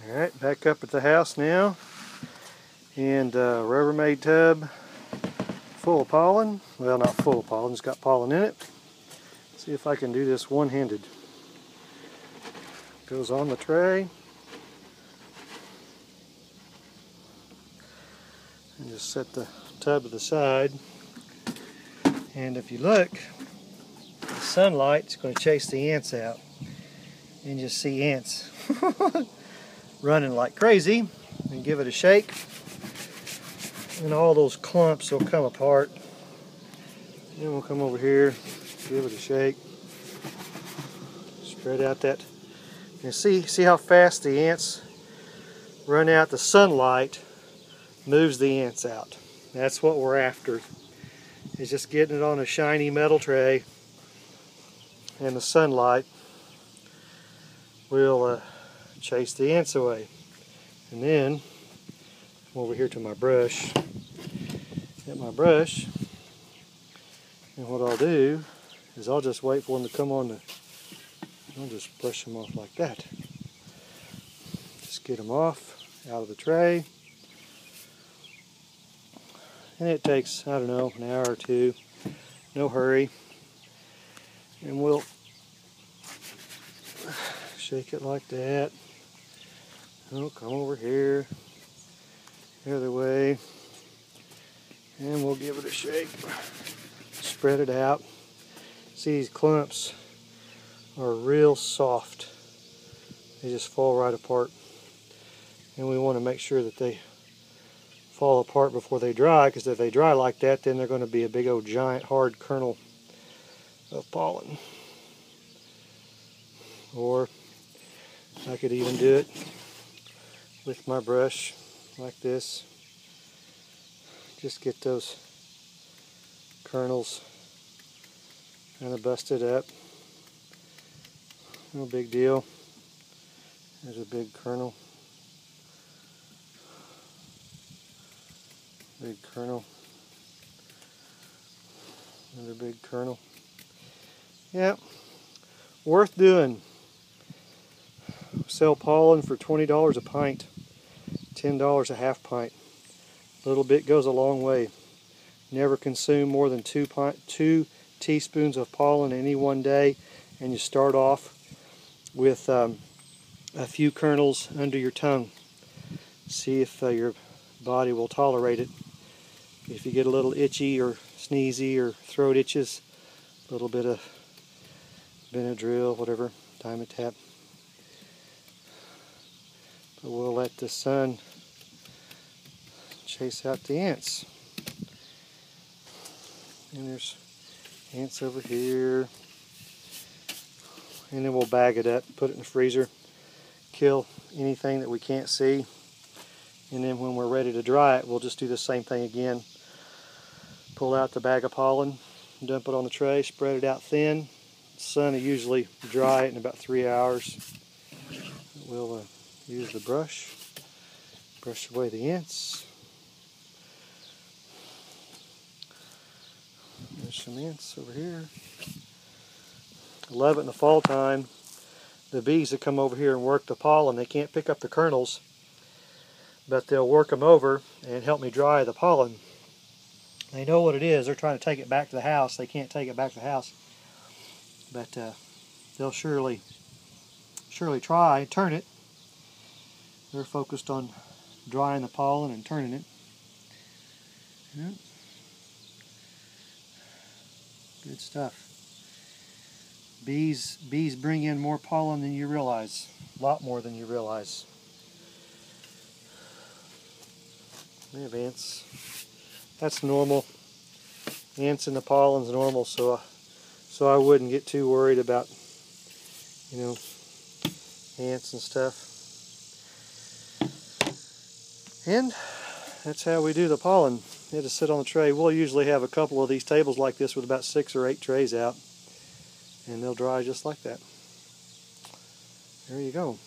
Alright, back up at the house now, and a Rubbermaid tub full of pollen. Well, not full of pollen, it's got pollen in it. Let's see if I can do this one-handed. Goes on the tray. And just set the tub to the side. And if you look, the sunlight's going to chase the ants out. And just see ants running like crazy. And give it a shake. And all those clumps will come apart. Then we'll come over here, give it a shake. Spread out that. And see how fast the ants run out. The sunlight moves the ants out. That's what we're after. Is just getting it on a shiny metal tray, and the sunlight will chase the ants away. And then come over here to my brush. Get my brush, and what I'll do is I'll just wait for them to come on the. I'll just brush them off like that. Just get them off out of the tray. And it takes, I don't know, an hour or two. No hurry. And we'll shake it like that. Oh, come over here. The other way. And we'll give it a shake. Spread it out. See, these clumps are real soft. They just fall right apart. And we want to make sure that they fall apart before they dry, because if they dry like that, then they're going to be a big old giant hard kernel of pollen. Or I could even do it with my brush like this. Just get those kernels kind of busted up. No big deal. There's a big kernel. Big kernel. Another big kernel. Yeah, worth doing. Sell pollen for $20 a pint, $10 a half pint. A little bit goes a long way. Never consume more than 2 teaspoons of pollen any one day, and you start off with a few kernels under your tongue. See if your body will tolerate it. If you get a little itchy or sneezy or throat itches, a little bit of Benadryl, whatever, Dimetap. But we'll let the sun chase out the ants. And there's ants over here. And then we'll bag it up, put it in the freezer, kill anything that we can't see. And then when we're ready to dry it, we'll just do the same thing again. Pull out the bag of pollen, dump it on the tray, spread it out thin. The sun will usually dry it in about 3 hours. We'll use the brush, brush away the ants. There's some ants over here. I love it in the fall time. The bees that come over here and work the pollen, they can't pick up the kernels, but they'll work them over and help me dry the pollen. They know what it is. They're trying to take it back to the house. They can't take it back to the house, but they'll surely try and turn it. They're focused on drying the pollen and turning it. Yeah. Good stuff. Bees bring in more pollen than you realize. A lot more than you realize. We have ants. That's normal. Ants and the pollen's normal, so I wouldn't get too worried about, ants and stuff. And that's how we do the pollen. They just sit on the tray. We'll usually have a couple of these tables like this with about 6 or 8 trays out, and they'll dry just like that. There you go.